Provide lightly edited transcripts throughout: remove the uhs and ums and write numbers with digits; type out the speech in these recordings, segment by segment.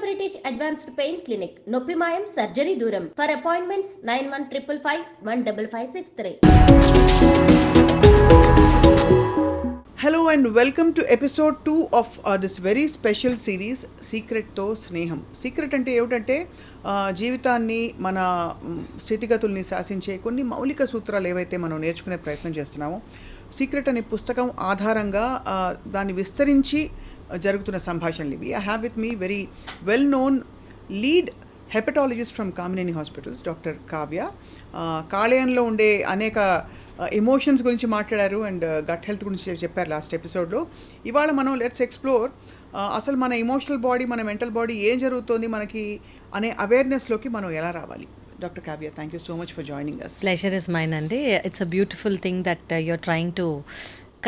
British advanced pain clinic, నొప్పి మాయం, surgery దూరం. For appointments 91555563. Hello and welcome to episode 2 of this very special series Secret తో స్నేహం. Secret అంటే ఏమిటంటే జీవితాన్ని మన స్థితిగతుల్ని శాసించే కొన్ని మౌలిక సూత్రాలు ఏవైతే మనం నేర్చుకునే ప్రయత్నం చేస్తున్నామో, సీక్రెట్ అనే పుస్తకం ఆధారంగా దాన్ని విస్తరించి జరుగుతున్న సంభాషణలు ఇవి. I have with me very well known lead hepatologist from Kamineni hospitals, doctor Kavya. కాలేయంలో ఉండే అనేక ఎమోషన్స్ గురించి మాట్లాడారు అండ్ గట్ హెల్త్ గురించి చెప్పారు లాస్ట్ ఎపిసోడ్లో. ఇవాళ మనం లెట్స్ ఎక్స్ప్లోర్ అసలు మన ఎమోషనల్ బాడీ, మన మెంటల్ బాడీ ఏం జరుగుతుంది మనకి అనే అవేర్నెస్లోకి మనం ఎలా రావాలి. Doctor Kavya, thank you so much for joining us. Pleasure is mine అండి. It's a beautiful thing that you're trying to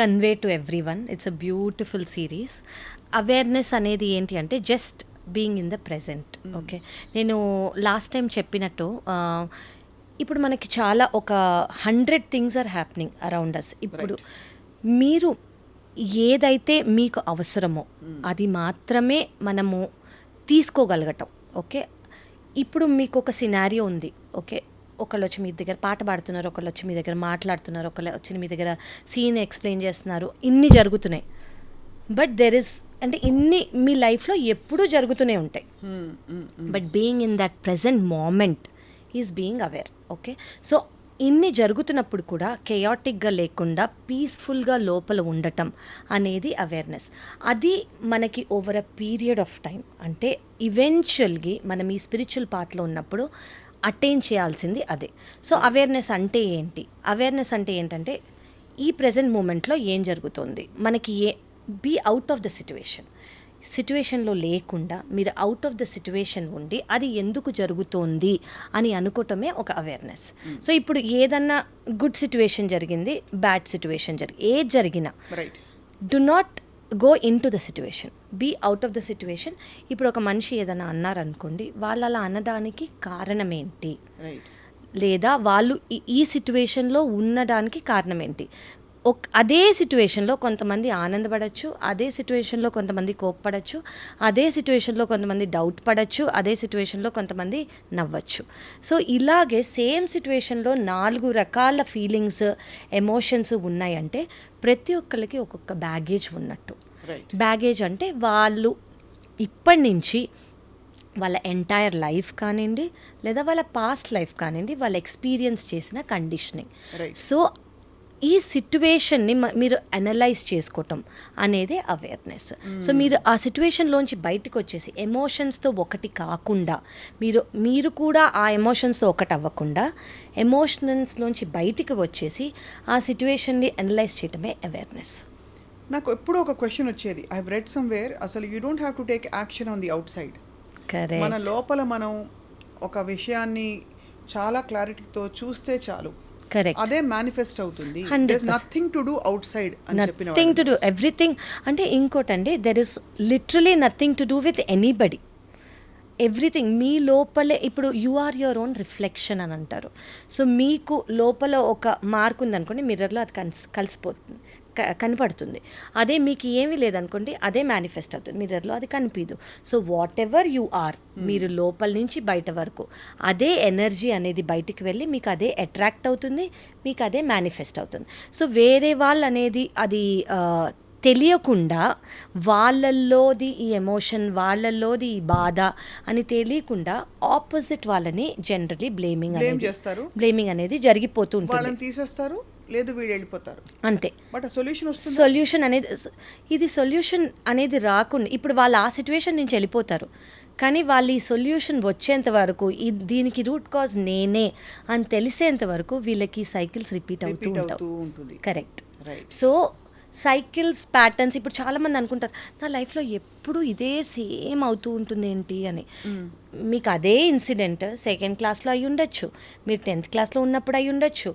convey to everyone. It's a beautiful series. Awareness అనేది ఏంటి అంటే just being in the present. Okay, నేను last time చెప్పినట్టు ఇప్పుడు మనకి చాలా ఒక 100 థింగ్స్ ఆర్ హ్యాపెనింగ్ అరౌండ్ అస్. ఇప్పుడు మీరు ఏదైతే మీకు అవసరమో అది మాత్రమే మనము తీసుకోగలగటం. ఓకే, ఇప్పుడు మీకు ఒక సినారియో ఉంది. ఓకే, ఒకళ్ళు వచ్చి మీ దగ్గర పాట పాడుతున్నారు, ఒకళ్ళు వచ్చి మీ దగ్గర మాట్లాడుతున్నారు, ఒకళ్ళు వచ్చి మీ దగ్గర సీన్ ఎక్స్ప్లెయిన్ చేస్తున్నారు, ఇన్ని జరుగుతున్నాయి. బట్ దెర్ ఇస్ అంటే ఇన్ని మీ లైఫ్లో ఎప్పుడూ జరుగుతూనే ఉంటాయి. But being in that present moment is being aware. Okay, so ఇన్ని జరుగుతున్నప్పుడు కూడా కెయాటిక్గా లేకుండా పీస్ఫుల్గా లోపల ఉండటం అనేది అవేర్నెస్. అది మనకి over a period of time, అంటే ఈవెన్చువల్గా మనం ఈ స్పిరిచువల్ పాత్లో ఉన్నప్పుడు అటైన్ చేయాల్సింది అదే. సో అవేర్నెస్ అంటే ఏంటి? అవేర్నెస్ అంటే ఏంటంటే ఈ ప్రజెంట్ మూమెంట్లో ఏం జరుగుతుంది మనకి, బీ అవుట్ ఆఫ్ ద సిట్యువేషన్లో లేకుండా మీరు అవుట్ ఆఫ్ ద సిట్యువేషన్ ఉండి అది ఎందుకు జరుగుతోంది అని అనుకోవటమే ఒక అవేర్నెస్. సో ఇప్పుడు ఏదన్నా గుడ్ సిట్యువేషన్ జరిగింది, బ్యాడ్ సిట్యువేషన్ ఏది జరిగినా do not go into the situation, be out of the situation. ఇప్పుడు ఒక మనిషి ఏదైనా అన్నారనుకోండి, వాళ్ళు అలా అనడానికి కారణం ఏంటి, లేదా వాళ్ళు ఈ సిట్యువేషన్లో ఉండడానికి కారణం ఏంటి. అదే సిట్యువేషన్లో కొంతమంది ఆనందపడచ్చు, అదే సిట్యువేషన్లో కొంతమంది కోప్పడచ్చు, అదే సిట్యువేషన్లో కొంతమంది డౌట్ పడచ్చు, అదే సిట్యువేషన్లో కొంతమంది నవ్వచ్చు. సో ఇలాగే సేమ్ సిట్యువేషన్లో 4 రకాల ఫీలింగ్స్, ఎమోషన్స్ ఉన్నాయంటే ప్రతి ఒక్కరికి ఒక్కొక్క బ్యాగేజ్ ఉన్నట్టు. బ్యాగేజ్ అంటే వాళ్ళు ఇప్పటి నుంచి వాళ్ళ ఎంటైర్ లైఫ్ కానివ్వండి, లేదా వాళ్ళ పాస్ట్ లైఫ్ కానివ్వండి, వాళ్ళు ఎక్స్పీరియన్స్ చేసిన కండిషనింగ్. సో ఈ సిట్యువేషన్ని మీరు అనలైజ్ చేసుకోవటం అనేది అవేర్నెస్. సో మీరు ఆ సిట్యువేషన్లోంచి బయటకు వచ్చేసి ఎమోషన్స్తో ఒకటి కాకుండా, మీరు కూడా ఆ ఎమోషన్స్తో ఒకటి అవ్వకుండా ఎమోషన్స్లోంచి బయటికి వచ్చేసి ఆ సిట్యువేషన్ని అనలైజ్ చేయటమే అవేర్నెస్. నాకు ఎప్పుడూ ఒక క్వశ్చన్ వచ్చేది, ఐ హావ్ రెడ్ సమ్వేర్, అసలు you don't have to take action on the out side. Correct. మన లోపల మనం ఒక విషయాన్ని చాలా క్లారిటీతో చూస్తే చాలు, అదే మేనిఫెస్ట్ అవుతుంది. Nothing to do outside, nothing to do, everything. అంటే ఇంకోటండి, there is literally nothing to do with anybody. Everything మీ లోపలే. ఇప్పుడు you are your own reflection అని అంటారు. సో మీకు లోపల ఒక మార్క్ ఉందనుకోండి, మిర్రర్లో అది కలిసిపోతుంది, కనపడుతుంది. అదే మీకు ఏమీ లేదనుకోండి, అదే మేనిఫెస్ట్ అవుతుంది, మిర్రర్లో అది కనిపించదు. So whatever you are, మీరు లోపల నుంచి బయట వరకు అదే ఎనర్జీ అనేది బయటికి వెళ్ళి మీకు అదే అట్రాక్ట్ అవుతుంది, మీకు అదే మేనిఫెస్ట్ అవుతుంది. సో వేరే వాళ్ళు అనేది అది తెలియకుండా, వాళ్ళల్లోది ఈ ఎమోషన్, వాళ్ళల్లోది ఈ బాధ అని తెలియకుండా ఆపోజిట్ వాళ్ళని జనరలీ బ్లేమింగ్ అనేది జరిగిపోతూ ఉంటుంది. తీసేస్తారు, లేదు వీళ్ళు వెళ్ళిపోతారు, అంతే. బట్ సొల్యూషన్ అనేది రాకుండా, ఇప్పుడు వాళ్ళు ఆ సిచ్యువేషన్ నుంచి వెళ్ళిపోతారు, కానీ వాళ్ళు ఈ సొల్యూషన్ వచ్చేంత వరకు, దీనికి రూట్ కాజ్ నేనే అని తెలిసేంత వరకు వీళ్ళకి సైకిల్స్ రిపీట్ అవుతూ ఉంటుంది. కరెక్ట్. So cycles, patterns. ఇప్పుడు చాలామంది అనుకుంటారు, నా లైఫ్లో ఎప్పుడు ఇదే సేమ్ అవుతూ ఉంటుంది ఏంటి అని. మీకు అదే ఇన్సిడెంట్ 2nd క్లాస్లో అయి ఉండొచ్చు, మీరు 10th క్లాస్లో ఉన్నప్పుడు అయి ఉండొచ్చు,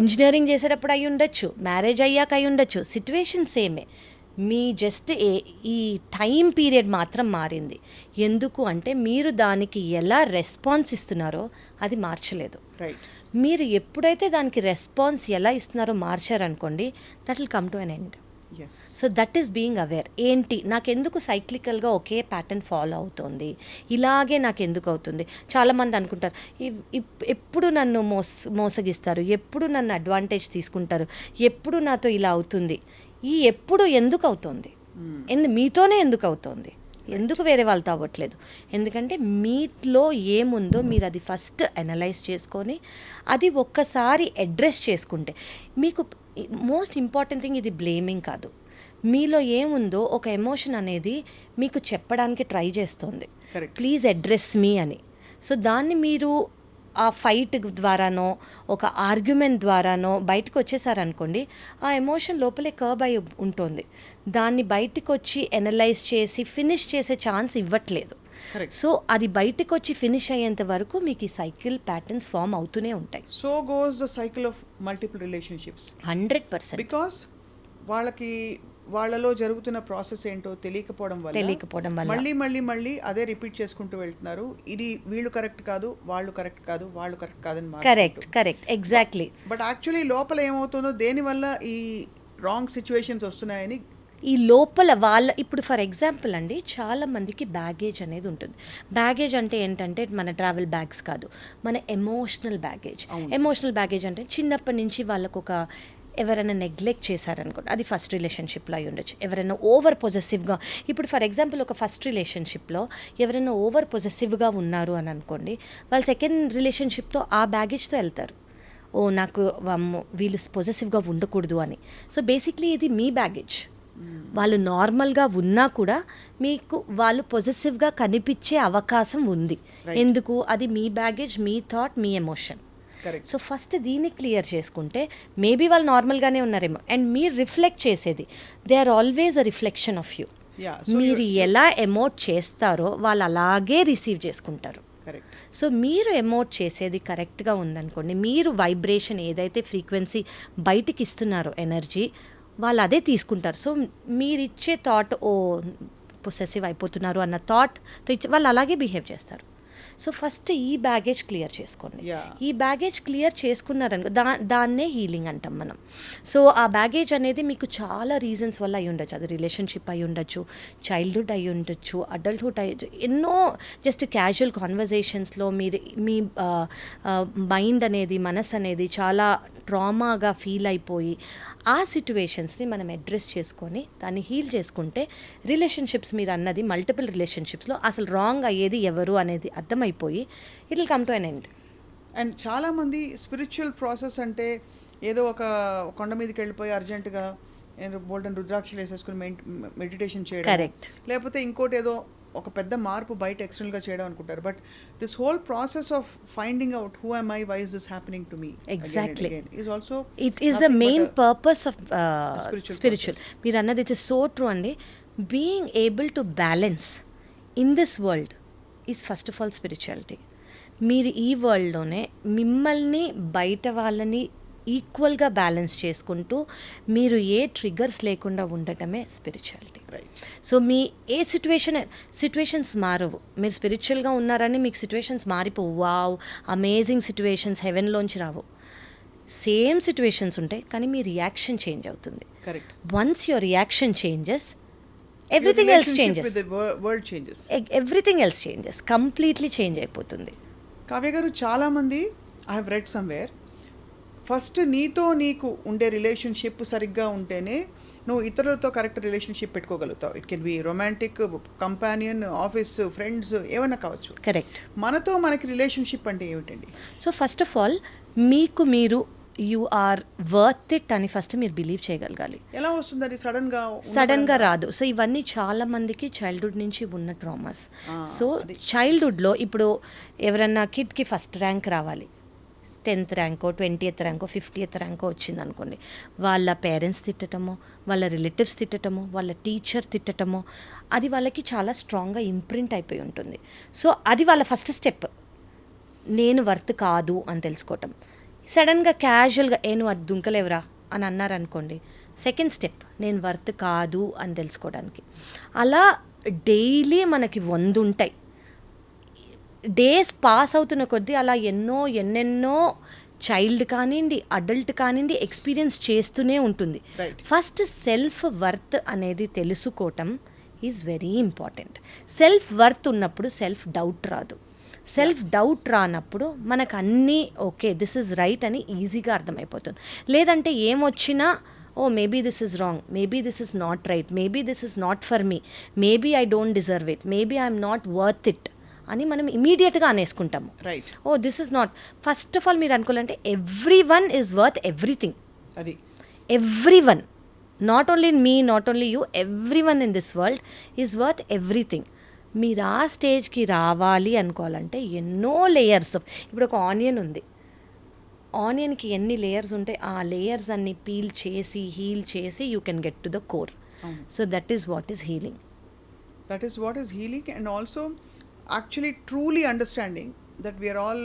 ఇంజనీరింగ్ చేసేటప్పుడు అయి ఉండొచ్చు, మ్యారేజ్ అయ్యాక అయి ఉండొచ్చు. సిట్యువేషన్ సేమే, మీ జస్ట్ ఈ టైం పీరియడ్ మాత్రం మారింది. ఎందుకు అంటే మీరు దానికి ఎలా రెస్పాన్స్ ఇస్తున్నారో అది మార్చలేదు. మీరు ఎప్పుడైతే దానికి రెస్పాన్స్ ఎలా ఇస్తున్నారో మార్చారనుకోండి, that will come to an end. Yes. So that is being aware. ఏంటి నాకెందుకు సైక్లికల్గా ఒకే ప్యాటర్న్ ఫాలో అవుతుంది, ఇలాగే నాకు ఎందుకు అవుతుంది. చాలామంది అనుకుంటారు ఎప్పుడు నన్ను మోసగిస్తారు, ఎప్పుడు నన్ను అడ్వాంటేజ్ తీసుకుంటారు, ఎప్పుడు నాతో ఇలా అవుతుంది. ఈ ఎప్పుడు ఎందుకు అవుతుంది, మీతోనే ఎందుకు అవుతుంది, ఎందుకు వేరే వాళ్ళతో అవ్వట్లేదు. ఎందుకంటే మీట్లో ఏముందో మీరు అది ఫస్ట్ అనలైజ్ చేసుకొని అది ఒక్కసారి అడ్రస్ చేసుకుంటే మీకు మోస్ట్ ఇంపార్టెంట్ థింగ్ ఇది బ్లేమింగ్ కాదు. మీలో ఏముందో ఒక ఎమోషన్ అనేది మీకు చెప్పడానికి ట్రై చేస్తుంది, ప్లీజ్ అడ్రస్ మీ అని. సో దాన్ని మీరు ఆ ఫైట్ ద్వారానో ఒక ఆర్గ్యుమెంట్ ద్వారానో బయటకు వచ్చేసారనుకోండి, ఆ ఎమోషన్ లోపలే కర్బ్ అయి ఉంటుంది. దాన్ని బయటకు వచ్చి ఎనలైజ్ చేసి ఫినిష్ చేసే ఛాన్స్ ఇవ్వట్లేదు. సో అది బయటకు వచ్చి ఫినిష్ అయ్యేంత వరకు మీకు ఈ సైకిల్ ప్యాటర్న్స్ ఫామ్ అవుతూనే ఉంటాయి. So goes the cycle of multiple relationships 100%. Because వాళ్ళలో జరుగుతున్న ప్రాసెస్ ఏంటో తెలియకపోవడం వల్ల మళ్ళీ మళ్ళీ మళ్ళీ అదే రిపీట్ చేసుకుంటూ వెళ్తున్నారు. ఇది వీళ్ళు కరెక్ట్ కాదు, వాళ్ళు కరెక్ట్ కాదు, వాళ్ళు కరెక్ట్ కాదని. Correct exactly. బట్ యాక్చువల్లీ లోపల ఏమవుతుందో, దేనివల్ల ఈ రాంగ్ సిచ్యువేషన్స్ వస్తున్నాయని ఈ లోపల వాళ్ళ ఇప్పుడు ఫర్ ఎగ్జాంపుల్ అండి, చాలా మందికి బ్యాగేజ్ అనేది ఉంటుంది. బ్యాగేజ్ అంటే ఏంటంటే మన ట్రావెల్ బ్యాగ్స్ కాదు, మన ఎమోషనల్ బ్యాగేజ్ అంటే చిన్నప్పటి నుంచి వాళ్ళకు ఒక ఎవరైనా నెగ్లెక్ట్ చేశారనుకోండి, అది ఫస్ట్ రిలేషన్షిప్లో అయి ఉండొచ్చు. ఎవరైనా ఓవర్ పొజెసివ్గా, ఇప్పుడు ఫర్ ఎగ్జాంపుల్ ఒక ఫస్ట్ రిలేషన్షిప్లో ఎవరైనా ఓవర్ పొజెసివ్గా ఉన్నారు అని అనుకోండి, వాళ్ళు సెకండ్ రిలేషన్షిప్తో ఆ బ్యాగేజ్తో వెళ్తారు. నాకు వీళ్ళు పొజెసివ్గా ఉండకూడదు అని. సో బేసిక్లీ ఇది మీ బ్యాగేజ్. వాళ్ళు నార్మల్గా ఉన్నా కూడా మీకు వాళ్ళు పొజెసివ్గా కనిపించే అవకాశం ఉంది. ఎందుకు? అది మీ బ్యాగేజ్, మీ థాట్, మీ ఎమోషన్. సో ఫస్ట్ దీన్ని క్లియర్ చేసుకుంటే మేబీ వాళ్ళు నార్మల్గానే ఉన్నారేమో. అండ్ మీరు రిఫ్లెక్ట్ చేసేది, they are always a reflection of you. మీరు ఎలా ఎమోట్ చేస్తారో వాళ్ళు అలాగే రిసీవ్ చేసుకుంటారు. సో మీరు ఎమోట్ చేసేది కరెక్ట్గా ఉందనుకోండి, మీరు వైబ్రేషన్ ఏదైతే ఫ్రీక్వెన్సీ బయటికి ఇస్తున్నారో ఎనర్జీ, వాళ్ళు అదే తీసుకుంటారు. సో మీరు ఇచ్చే థాట్ పొసెసివ్ అయిపోతున్నారు అన్న థాట్తో ఇచ్చే వాళ్ళు అలాగే బిహేవ్ చేస్తారు. సో ఫస్ట్ ఈ బ్యాగేజ్ క్లియర్ చేసుకోండి. ఈ బ్యాగేజ్ క్లియర్ చేసుకున్నారనుకో దాన్నే హీలింగ్ అంటాం మనం. సో ఆ బ్యాగేజ్ అనేది మీకు చాలా రీజన్స్ వల్ల అయి ఉండొచ్చు. అది రిలేషన్షిప్ అయి ఉండొచ్చు, చైల్డ్హుడ్ అయి ఉండొచ్చు, అడల్ట్హుడ్ అయ్యి, ఎన్నో జస్ట్ క్యాజువల్ కాన్వర్జేషన్స్లో మీ మైండ్ అనేది, మనసు అనేది చాలా ట్రామాగా ఫీల్ అయిపోయి ఆ సిచ్యువేషన్స్ని మనం అడ్రస్ చేసుకొని దాన్ని హీల్ చేసుకుంటే రిలేషన్షిప్స్, మీరు అన్నది మల్టిపుల్ రిలేషన్షిప్స్లో అసలు రాంగ్ అయ్యేది ఎవరు అనేది అర్థమైపోయి it will come to an end. And చాలామంది స్పిరిచువల్ ప్రాసెస్ అంటే ఏదో ఒక కొండ మీదకి వెళ్ళిపోయి అర్జెంటుగా బోల్డెన్ రుద్రాక్షలు వేసేసుకుని మెడిటేషన్ చేయడం, కరెక్ట్, లేకపోతే ఇంకోటి ఏదో ఒక పెద్ద మార్పు బయట ఎక్స్టర్నల్గా చేయడం అనుకుంటారు. But this whole process of finding out who am I, why is this happening to me, exactly, is also it is the main purpose of spiritual. మీరు అన్నది ఇట్ ఇస్ సో ట్రూ అండి. Being able to balance in this world is first of all spirituality. మీరు ఈ వరల్డ్లోనే మిమ్మల్ని బయట వాళ్ళని ఈక్వల్గా balance చేసుకుంటూ మీరు ఏ ట్రిగర్స్ లేకుండా ఉండటమే స్పిరిచువాలిటీ. సో మీ ఏ సిచ్యువేషన్స్ మారవు. మీరు స్పిరిచువల్గా ఉన్నారని మీకు సిచ్యువేషన్స్ మారిపోవు. వావ్ అమేజింగ్ సిచ్యువేషన్స్ హెవెన్లోంచి రావు. సేమ్ సిచ్యువేషన్స్ ఉంటాయి కానీ మీ రియాక్షన్ చేంజ్ అవుతుంది. Once your reaction changes, everything else changes. Everything else changes, completely change అయిపోతుంది. కావ్య గారు, చాలామంది I have read somewhere, first నీతో నీకు ఉండే రిలేషన్షిప్ సరిగ్గా ఉంటేనే నువ్వు ఇతరులతో కరెక్ట్ రిలేషన్షిప్ పెట్టుకోగలుగుతావు. It can be romantic, companion, office, friends, ఏమైనా కావచ్చు. కరెక్ట్. మనకి రిలేషన్షిప్ అంటే ఏమిటండి? సో ఫస్ట్ ఆఫ్ ఆల్ మీకు మీరు యు ఆర్ వర్త్ ఇట్ అని ఫస్ట్ మీరు బిలీవ్ చేయగలగాలి. ఎలా వస్తుంది అది? సడన్గా రాదు. సో ఇవన్నీ చాలా మందికి చైల్డ్హుడ్ నుంచి ఉన్న ట్రామాస్. సో చైల్డ్హుడ్లో ఇప్పుడు ఎవరన్నా కిడ్కి ఫస్ట్ ర్యాంక్ రావాలి, 10th ర్యాంకో 20th ర్యాంకో 50th ర్యాంకో వచ్చింది అనుకోండి, వాళ్ళ పేరెంట్స్ తిట్టటమో, వాళ్ళ రిలేటివ్స్ తిట్టటమో, వాళ్ళ టీచర్ తిట్టటమో, అది వాళ్ళకి చాలా స్ట్రాంగ్గా ఇంప్రింట్ అయిపోయి ఉంటుంది. సో అది వాళ్ళ ఫస్ట్ స్టెప్, నేను వర్త్ కాదు అని తెలుసుకోవటం. సడన్గా క్యాజువల్గా నువ్వు అది దుంకలేవురా అని అన్నారనుకోండి, సెకండ్ స్టెప్ నేను వర్త్ కాదు అని తెలుసుకోవడానికి. అలా డైలీ మనకి 100 ఉంటాయి. డేస్ పాస్ అవుతున్న కొద్దీ అలా ఎన్నెన్నో చైల్డ్ కానివ్వండి, అడల్ట్ కానివ్వండి, ఎక్స్పీరియన్స్ చేస్తూనే ఉంటుంది. Right. ఫస్ట్ సెల్ఫ్ వర్త్ అనేది తెలుసుకోవటం is very important. Self worth ఉన్నప్పుడు సెల్ఫ్ డౌట్ రాదు. సెల్ఫ్ డౌట్ రానప్పుడు మనకు అన్నీ ఓకే దిస్ ఇస్ రైట్ అని ఈజీగా అర్థమైపోతుంది. లేదంటే ఏమొచ్చినా oh maybe this is wrong, maybe this is not right, maybe this is not for me, maybe I don't deserve it, maybe I'm not worth it అని మనం ఇమీడియట్గా అనేసుకుంటాము. Right. Oh this is not. First of all మీరు అనుకోవాలంటే everyone is worth everything. అది everyone, not only me, not only you, everyone in this world is worth everything. మీరు ఆ స్టేజ్కి రావాలి అనుకోవాలంటే ఎన్నో లేయర్స్. ఇప్పుడు ఒక ఆనియన్ ఉంది, ఆనియన్కి ఎన్ని లేయర్స్ ఉంటాయి, ఆ లేయర్స్ అన్ని పీల్ చేసి హీల్ చేసి you can get to the core. So that is what is healing. That is what is healing, and also actually truly understanding that we are all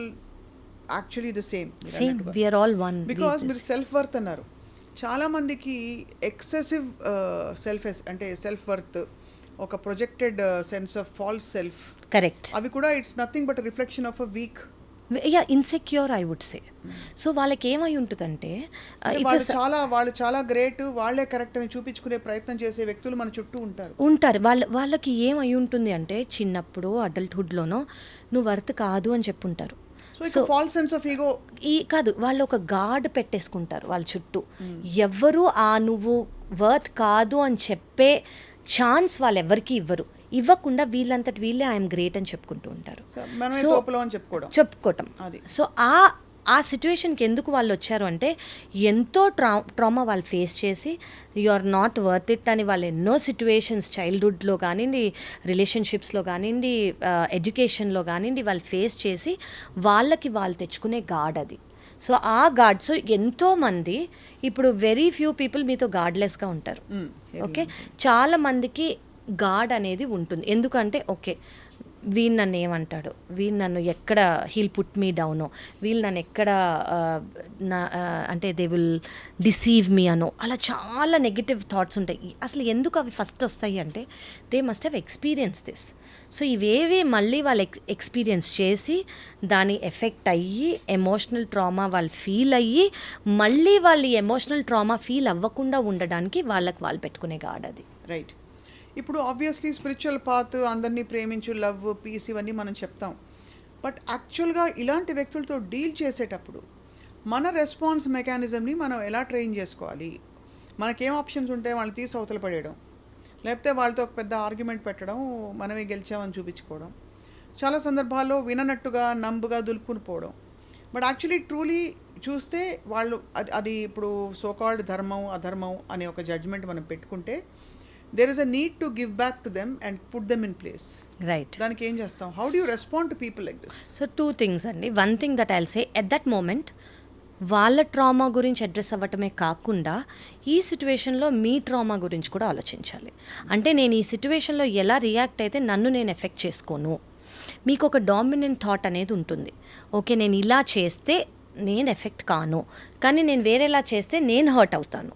actually the same. Same we are all one. Because మీరు self worth అన్నారు. చాలా మందికి excessive అంటే self worth, ఒక projected sense of false self, correct. అవి కూడా it's nothing but reflection of a weak. Yeah, insecure I would say. So వాళ్ళకి ఏమై ఉంటుందంటే వాళ్ళు చాలా గ్రేట్, వాళ్ళే కరెక్ట్ అని చూపించుకునే ప్రయత్నం చేసే వ్యక్తులు మన చుట్టూ ఉంటారు. వాళ్ళకి ఏమై ఉంటుంది అంటే చిన్నప్పుడు అడల్ట్హుడ్లోనో నువ్వు వర్త్ కాదు అని చెప్పుంటారు. So false sense of ego కాదు, వాళ్ళు ఒక గార్డ్ పెట్టేసుకుంటారు వాళ్ళ చుట్టూ. ఎవరు నువ్వు వర్త్ కాదు అని చెప్పే ఛాన్స్ వాళ్ళు ఎవరికి ఇవ్వకుండా వీళ్ళంతటి వీళ్ళే ఐఎమ్ గ్రేట్ అని చెప్పుకుంటూ ఉంటారు. చెప్పుకోవటం. సో ఆ సిచ్యువేషన్కి ఎందుకు వాళ్ళు వచ్చారు అంటే ఎంతో ట్రామా వాళ్ళు ఫేస్ చేసి you are not worth it అని వాళ్ళు ఎన్నో సిచ్యువేషన్స్ చైల్డ్హుడ్లో కానివ్వండి, రిలేషన్షిప్స్లో కానివ్వండి, ఎడ్యుకేషన్లో కానివ్వండి వాళ్ళు ఫేస్ చేసి వాళ్ళకి వాళ్ళు తెచ్చుకునే గార్డ్ అది. సో ఆ గార్డ్, సో ఎంతోమంది ఇప్పుడు వెరీ ఫ్యూ పీపుల్ మీతో గార్డ్లెస్గా ఉంటారు. ఓకే, చాలామందికి గాడ్ అనేది ఉంటుంది. ఎందుకంటే ఓకే వీళ్ళు నన్ను ఏమంటాడు, వీళ్ళు నన్ను ఎక్కడ హీల్ పుట్ మీ డౌనో, వీళ్ళు నన్ను ఎక్కడ అంటే దే విల్ డిసీవ్ మీ అనో, అలా చాలా నెగిటివ్ థాట్స్ ఉంటాయి. అసలు ఎందుకు అవి ఫస్ట్ వస్తాయి అంటే they must have experience this. So ఇవేవి మళ్ళీ వాళ్ళు ఎక్స్పీరియన్స్ చేసి దాని ఎఫెక్ట్ అయ్యి ఎమోషనల్ ట్రామా వాళ్ళు ఫీల్ అయ్యి మళ్ళీ వాళ్ళు ఎమోషనల్ ట్రామా ఫీల్ అవ్వకుండా ఉండడానికి వాళ్ళకి వాళ్ళు పెట్టుకునే గాడ్ అది. రైట్. ఇప్పుడు ఆబ్వియస్లీ స్పిరిచువల్ పాత్, అందరినీ ప్రేమించు, లవ్, పీస్ ఇవన్నీ మనం చెప్తాం. బట్ యాక్చువల్గా ఇలాంటి వ్యక్తులతో డీల్ చేసేటప్పుడు మన రెస్పాన్స్ మెకానిజంని మనం ఎలా ట్రైన్ చేసుకోవాలి? మనకేం ఆప్షన్స్ ఉంటాయి? వాళ్ళని తీసి అవతల పడేయడం, లేకపోతే వాళ్ళతో ఒక పెద్ద ఆర్గ్యుమెంట్ పెట్టడం, మనమే గెలిచామని చూపించుకోవడం, చాలా సందర్భాల్లో విననట్టుగా నంబుగా దులుపుకుని పోవడం. బట్ యాక్చువల్లీ ట్రూలీ చూస్తే వాళ్ళు అది ఇప్పుడు సోకాల్డ్ ధర్మం అధర్మం అనే ఒక జడ్జ్మెంట్ మనం పెట్టుకుంటే there is a need to give back to them and put them in place. Right. దానికి ఏం చేస్తాం? How do you respond to people like this? So two things అండి. One thing that I'll say, at that moment వాళ్ళ trauma గురించి address అవ్వటమే కాకుండా ఈ సిచ్యువేషన్లో మీ trauma గురించి కూడా ఆలోచించాలి. అంటే నేను ఈ సిచ్యువేషన్లో ఎలా రియాక్ట్ అయితే నన్ను నేను ఎఫెక్ట్ చేసుకోను. మీకు ఒక డామినెంట్ థాట్ అనేది ఉంటుంది. ఓకే నేను ఇలా చేస్తే నేను ఎఫెక్ట్ కాను, కానీ నేను వేరేలా చేస్తే నేను హర్ట్ అవుతాను.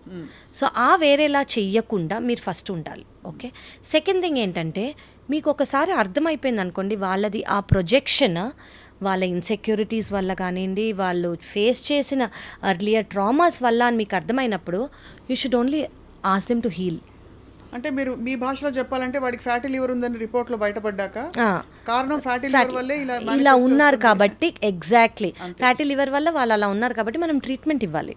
సో ఆ వేరేలా చెయ్యకుండా మీరు ఫస్ట్ ఉండాలి. ఓకే, సెకండ్ థింగ్ ఏంటంటే మీకు ఒకసారి అర్థమైపోయింది అనుకోండి వాళ్ళది ఆ ప్రొజెక్షన్ వాళ్ళ ఇన్సెక్యూరిటీస్ వల్ల కానివ్వండి, వాళ్ళు ఫేస్ చేసిన అర్లియర్ ట్రామాస్ వల్ల అని మీకు అర్థమైనప్పుడు you should only ask them to heal. అంటే మీరు మీ భాషలో చెప్పాలంటే వాడికి ఫ్యాటీ లివర్ ఉందని రిపోర్ట్లో బయటపడ్డాక కారణం ఫ్యాటీ లివర్ వల్లే ఇలా ఉన్నారు కాబట్టి, ఎగ్జాక్ట్లీ ఫ్యాటీ లివర్ వల్ల వాళ్ళు అలా ఉన్నారు కాబట్టి మనం ట్రీట్మెంట్ ఇవ్వాలి.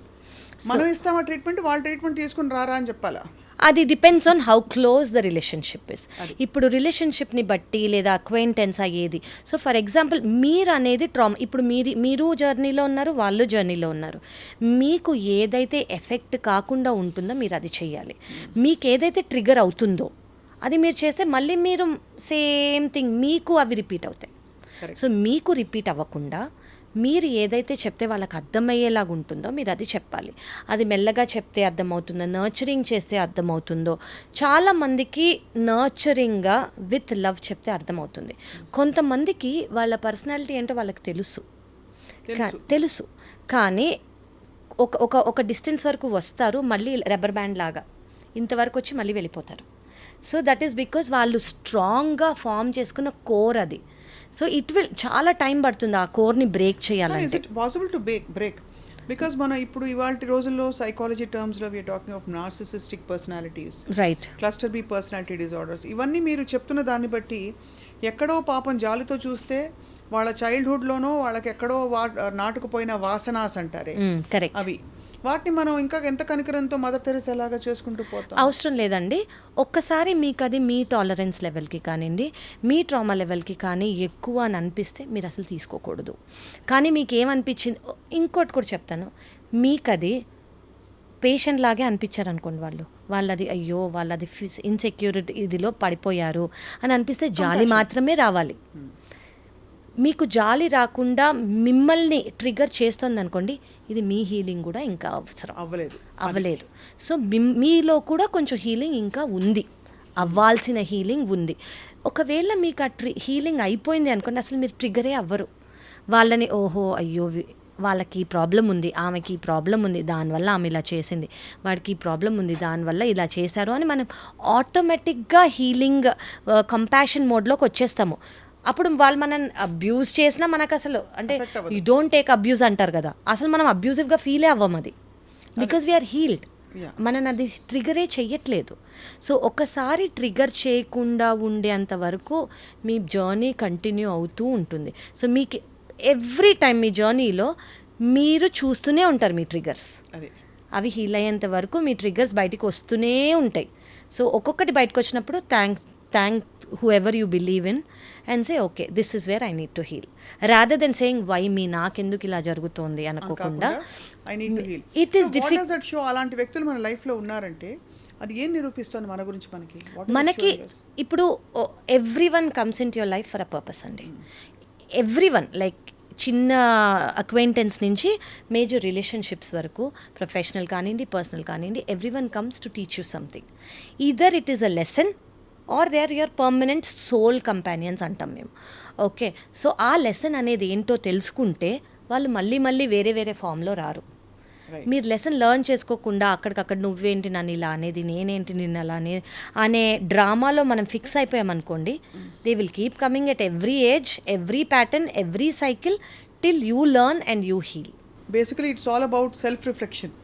మనం ఇస్తామా ట్రీట్మెంట్, వాళ్ళు ట్రీట్మెంట్ తీసుకుని రారా అని చెప్పాలా? అది depends on how close the relationship is. ఇప్పుడు రిలేషన్షిప్ని బట్టి లేదా అక్వైంటెన్స్ అయ్యేది. సో ఫర్ ఎగ్జాంపుల్ మీరు అనేది ట్రామా, ఇప్పుడు మీరు జర్నీలో ఉన్నారు, వాళ్ళు జర్నీలో ఉన్నారు. మీకు ఏదైతే ఎఫెక్ట్ కాకుండా ఉంటుందో మీరు అది చెయ్యాలి. మీకు ఏదైతే ట్రిగర్ అవుతుందో అది మీరు చేస్తే మళ్ళీ మీరు సేమ్ థింగ్ మీకు అవి రిపీట్ అవుతాయి. సో మీకు రిపీట్ అవ్వకుండా మీరు ఏదైతే చెప్తే వాళ్ళకి అర్థమయ్యేలాగా ఉంటుందో మీరు అది చెప్పాలి. అది మెల్లగా చెప్తే అర్థమవుతుందో, నర్చరింగ్ చేస్తే అర్థమవుతుందో. చాలామందికి నర్చరింగ్గా విత్ లవ్ చెప్తే అర్థమవుతుంది. కొంతమందికి వాళ్ళ పర్సనాలిటీ ఏంటో వాళ్ళకి తెలుసు కానీ ఒక డిస్టెన్స్ వరకు వస్తారు, మళ్ళీ రబ్బర్ బ్యాండ్ లాగా ఇంతవరకు వచ్చి మళ్ళీ వెళ్ళిపోతారు. సో దట్ ఈస్ బికాజ్ వాళ్ళు స్ట్రాంగ్గా ఫామ్ చేసుకున్న కోర్ అది. సో ఇట్ విల్ చాలా టైం పడుతుంది ఆ కోర్ని బ్రేక్ చేయాలంటే. పాసిబుల్ టు బ్రేక్ బికాస్ మనం ఇప్పుడు ఇవాళ రోజుల్లో సైకాలజీ టర్మ్స్లో we're talking of narcissistic personalities, right. Cluster B personality disorders. ఇవన్నీ మీరు చెప్తున్న దాన్ని బట్టి ఎక్కడో పాపం జాలితో చూస్తే వాళ్ళ చైల్డ్హుడ్లోనో వాళ్ళకి ఎక్కడో నాటుకుపోయిన వాసనాస్ అంటారే, కరెక్ట్. అవి వాటిని మనం ఇంకా ఎంత కనికరంతో మదర్ తెరెసా లాగా చేసుకుంటూ పోతాం. అవసరం లేదండి. ఒక్కసారి మీకు అది మీ టాలరెన్స్ లెవెల్కి కానివ్వండి, మీ ట్రామా లెవెల్కి కానీ ఎక్కువ అని అనిపిస్తే మీరు అసలు తీసుకోకూడదు. కానీ మీకు ఏమనిపించింది, ఇంకోటి కూడా చెప్తాను, మీకు అది పేషెంట్ లాగే అనిపించారు అనుకోండి, వాళ్ళది అయ్యో వాళ్ళది ఇన్సెక్యూరిటీ ఇదిలో పడిపోయారు అని అనిపిస్తే జాలి మాత్రమే రావాలి. మీకు జాలి రాకుండా మిమ్మల్ని ట్రిగర్ చేస్తుంది అనుకోండి, ఇది మీ హీలింగ్ కూడా ఇంకా అవసరం అవ్వలేదు. సో మీలో కూడా కొంచెం హీలింగ్ ఇంకా ఉంది, అవ్వాల్సిన హీలింగ్ ఉంది. ఒకవేళ మీకు ఆ హీలింగ్ అయిపోయింది అనుకోండి, అసలు మీరు ట్రిగరే అవ్వరు. వాళ్ళని ఓహో అయ్యో వాళ్ళకి ఈ ప్రాబ్లం ఉంది, ఆమెకి ఈ ప్రాబ్లం ఉంది, దానివల్ల ఆమె ఇలా చేసింది, వాడికి ఈ ప్రాబ్లం ఉంది, దానివల్ల ఇలా చేశారు అని మనం ఆటోమేటిక్గా హీలింగ్ కంపాషన్ మోడ్లోకి వచ్చేస్తాము. అప్పుడు వాళ్ళు మనం అబ్యూజ్ చేసినా మనకు అసలు అంటే యూ డోంట్ టేక్ అబ్యూజ్ అంటారు కదా, అసలు మనం అబ్యూజివ్గా ఫీలే అవ్వం అది, బికాజ్ వీఆర్ హీల్డ్. మనం అది ట్రిగరే చెయ్యట్లేదు. సో ఒకసారి ట్రిగర్ చేయకుండా ఉండేంత వరకు మీ జర్నీ కంటిన్యూ అవుతూ ఉంటుంది. సో మీకు ఎవ్రీ టైం మీ జర్నీలో మీరు చూస్తూనే ఉంటారు మీ ట్రిగర్స్, అవి హీల్ అయ్యేంత వరకు మీ ట్రిగర్స్ బయటికి వస్తూనే ఉంటాయి. సో ఒక్కొక్కటి బయటకు వచ్చినప్పుడు thank whoever you believe in and say okay this is where I need to heal rather than saying why me నాకెందుకు ఇలా జరుగుతోంది అనుకోకుండా I need to heal. It is difficult. What does that show? అలాంటి వ్యక్తులు మన లైఫ్లో ఉన్నారంటే అది ఏం నిరూపిస్తుంది మన గురించి? మనకి ఇప్పుడు everyone comes into your life for a purpose అండి. ఎవ్రీవన్ లైక్ చిన్న అక్వైంటెన్స్ నుంచి మేజర్ రిలేషన్షిప్స్ వరకు, ప్రొఫెషనల్ కానివ్వండి పర్సనల్ కానివ్వండి, everyone comes to teach you something. Either it is a lesson or they are your permanent soul companions అంటాం మేము. Okay, so ఆ lesson అనేది ఏంటో తెలుసుకుంటే వాళ్ళు మళ్ళీ వేరే వేరే ఫామ్లో రారు. మీరు లెసన్ లెర్న్ చేసుకోకుండా అక్కడికక్కడ నువ్వేంటి నన్ను ఇలా అనేది, నేనేంటి నిన్ను అలా అనే డ్రామాలో మనం ఫిక్స్ అయిపోయామనుకోండి, they will keep coming at every age, every pattern, every cycle till you learn and you heal. Basically it's all about self reflection.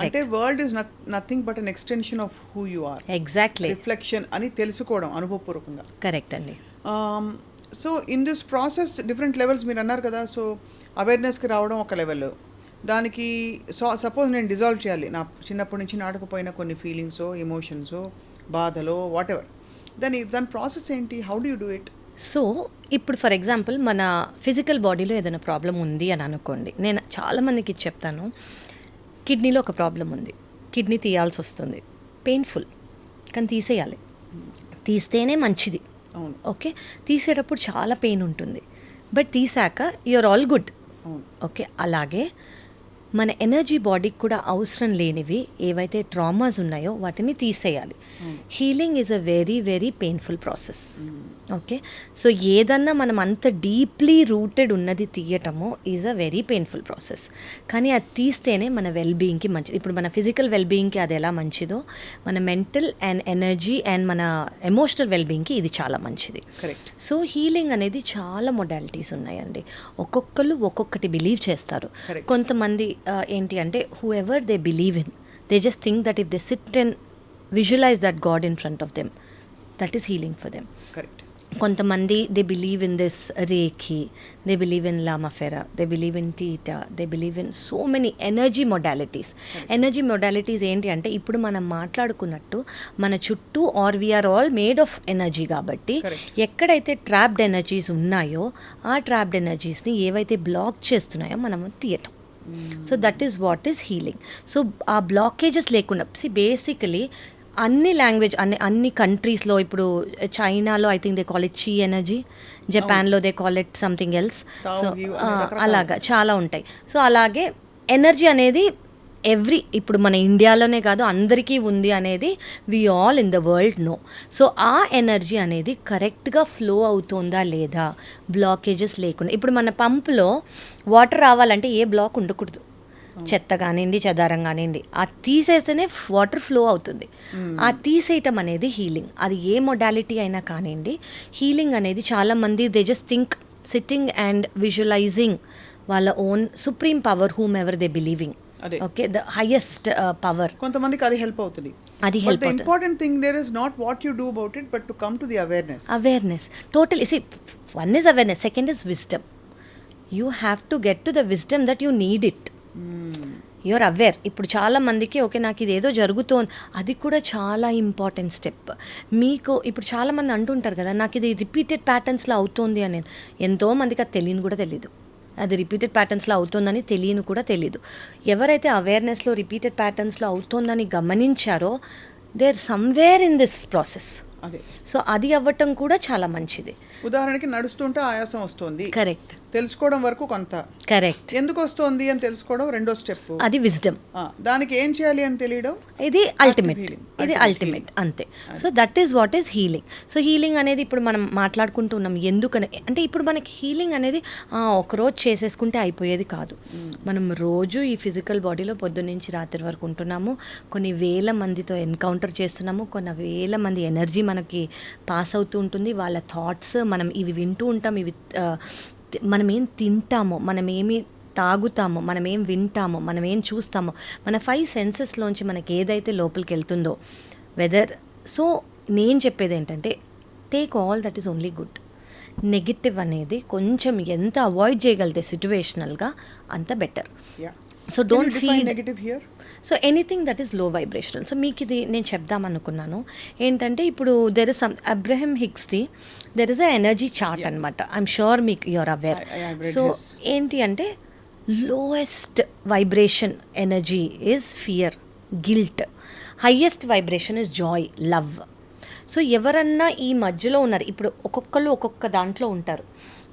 అంటే world is nothing but an extension of who you are. Exactly, reflection అని తెలుసుకోవడం అనుభవపూర్వకంగా. Correct అండి. So in this process different levels మీరు అన్నారు కదా. So అవేర్నెస్కి రావడం ఒక లెవెల్, దానికి సపోజ్ నేను డిజాల్వ్ చేయాలి నా చిన్నప్పటి నుంచి నాటుకుపోయిన కొన్ని ఫీలింగ్సో, ఎమోషన్సో, బాధలో, వాట్ ఎవర్, దాని ప్రాసెస్ ఏంటి? How do you do it? So ఇప్పుడు ఫర్ ఎగ్జాంపుల్ మన ఫిజికల్ బాడీలో ఏదైనా ప్రాబ్లం ఉంది అని అనుకోండి, నేను చాలామందికి చెప్తాను, కిడ్నీలో ఒక ప్రాబ్లం ఉంది, కిడ్నీ తీయాల్సి వస్తుంది, పెయిన్ఫుల్, కానీ తీసేయాలి, తీస్తేనే మంచిది. ఓకే, తీసేటప్పుడు చాలా పెయిన్ ఉంటుంది, బట్ తీసాక యూఆర్ ఆల్ గుడ్. ఓకే, అలాగే మన ఎనర్జీ బాడీకి కూడా అవసరం లేనివి ఏవైతే ట్రామాస్ ఉన్నాయో వాటిని తీసేయాలి. Healing is a very very painful process. Okay, so ఏదన్నా మనం అంత డీప్లీ రూటెడ్ ఉన్నది తీయటము is a very painful process. కానీ అది తీస్తేనే మన వెల్బీయింగ్కి మంచిది. ఇప్పుడు మన ఫిజికల్ వెల్బీయింగ్కి అది ఎలా మంచిదో, మన మెంటల్ అండ్ ఎనర్జీ అండ్ మన ఎమోషనల్ వెల్బీయింగ్కి ఇది చాలా మంచిది. సో హీలింగ్ అనేది చాలా మొడాలిటీస్ ఉన్నాయండి. ఒక్కొక్కరు ఒక్కొక్కటి బిలీవ్ చేస్తారు. కొంతమంది ఏంటి అంటే whoever they believe in, they just think that if they sit and visualise that god in front of them, that is healing for them. Correct. కొంతమంది they believe in this reiki, they believe in lama fera, they believe in theta, they believe in so many energy modalities. Energy modalities ఏంటి అంటే ఇప్పుడు మనం మాట్లాడుకున్నట్టు మన చుట్టూ are we're all made of energy కాబట్టి ఎక్కడైతే ట్రాప్డ్ ఎనర్జీస్ ఉన్నాయో ఆ ట్రాప్డ్ ఎనర్జీస్ని ఏవైతే బ్లాక్ చేస్తున్నాయో మనము తీయటం. So that is what is healing. So ఆ బ్లాకేజెస్ లేకుండా బేసికలీ అన్ని లాంగ్వేజ్ అన్ని కంట్రీస్లో, ఇప్పుడు చైనాలో I think they call it చీ ఎనర్జీ, జపాన్లో they call it something else. So అలాగా చాలా ఉంటాయి. సో అలాగే ఎనర్జీ అనేది ఇప్పుడు మన ఇండియాలోనే కాదు అందరికీ ఉంది అనేది we all in the world know. So ఆ ఎనర్జీ అనేది కరెక్ట్గా ఫ్లో అవుతుందా లేదా, బ్లాకేజెస్ లేకుండా. ఇప్పుడు మన పంపులో వాటర్ రావాలంటే ఏ బ్లాక్ ఉండకూడదు, చెత్త కానివ్వండి, చెదారం కానివ్వండి, ఆ తీసేస్తేనే వాటర్ ఫ్లో అవుతుంది. ఆ తీసేయటం అనేది హీలింగ్. అది ఏ మొడాలిటీ అయినా కానివ్వండి, హీలింగ్ అనేది చాలామంది they just think sitting and visualizing వాళ్ళ own supreme power whom ever they believing, అదే. ఓకే, ద హైయెస్ట్ పవర్, కొంతమందికి అది హెల్ప్ అవుతుంది. అది హెల్ప్ అవుతుంది. Important thing there is not what you do about it but to come to the awareness total. See, one is awareness, second is wisdom. You have to get to the wisdom that you need it. You're aware. ఇప్పుడు చాలా మందికి okay నాకు ఇది ఏదో జరుగుతోంది, అది కూడా చాలా ఇంపార్టెంట్ స్టెప్. మీకు ఇప్పుడు చాలామంది అంటుంటారు కదా నాకు ఇది రిపీటెడ్ ప్యాటర్న్స్లో అవుతోంది అని. ఎంతోమందికి అది తెలియని కూడా తెలీదు, అది రిపీటెడ్ ప్యాటర్న్స్లో అవుతోందని తెలియని కూడా తెలీదు. ఎవరైతే అవేర్నెస్లో రిపీటెడ్ ప్యాటర్న్స్లో అవుతోందని గమనించారో they are somewhere in this process. అదే. సో అది అవ్వటం కూడా చాలా మంచిది. ఉదాహరణకి నడుస్తుంటే ఆయాసం వస్తుంది, కరెక్ట్, తెలుసుకోవడం వరకు కొంత, కరెక్ట్, ఎందుకు వస్తుంది అని తెలుసుకోవడం రెండో స్టెప్, అది విజ్డమ్. దానికి ఏం చేయాలి అని తెలియడం, ఇది అల్టిమేట్, healing. ఇది అల్టిమేట్, అంతే. So that is what is healing. So healing అనేది ఇప్పుడు మనం మాట్లాడుకుంటున్నాం ఎందుకని అంటే ఇప్పుడు మనకి హీలింగ్ అనేది ఒకరోజు చేసేసుకుంటే అయిపోయేది కాదు. మనం రోజు ఈ ఫిజికల్ బాడీలో పొద్దున్నుంచి రాత్రి వరకు ఉంటున్నాము, కొన్ని వేల మందితో ఎన్కౌంటర్ చేస్తున్నాము, కొన్ని వేల మంది ఎనర్జీ మనకి పాస్ అవుతూ ఉంటుంది, వాళ్ళ థాట్స్ మనం ఇవి వింటూ ఉంటాం, ఇవి మనం ఏం తింటామో, మనం ఏమి తాగుతామో, మనం ఏం వింటామో, మనం ఏం చూస్తామో, మన 5 సెన్సెస్లోంచి మనకి ఏదైతే లోపలికి వెళ్తుందో వెదర్. సో నేను చెప్పేది ఏంటంటే take all that is only good. Negative అనేది కొంచెం ఎంత అవాయిడ్ చేయగలితే సిచ్యువేషనల్గా అంత better. So don't feel negative here. So anything that is low vibrational. So మీకు ఇది నేను చెప్దాం అనుకున్నాను ఏంటంటే ఇప్పుడు దెర్ ఇస్ సమ్ అబ్రహం హిక్స్ది there is a energy chart అనమాట. ఐఎమ్ షూర్ మీకు యూఆర్ అవేర్. సో ఏంటి అంటే lowest vibration energy is fear, guilt. Highest vibration is joy, love. So ఎవరన్నా ఈ మధ్యలో ఉన్నారు, ఇప్పుడు ఒక్కొక్కళ్ళు ఒక్కొక్క దాంట్లో ఉంటారు.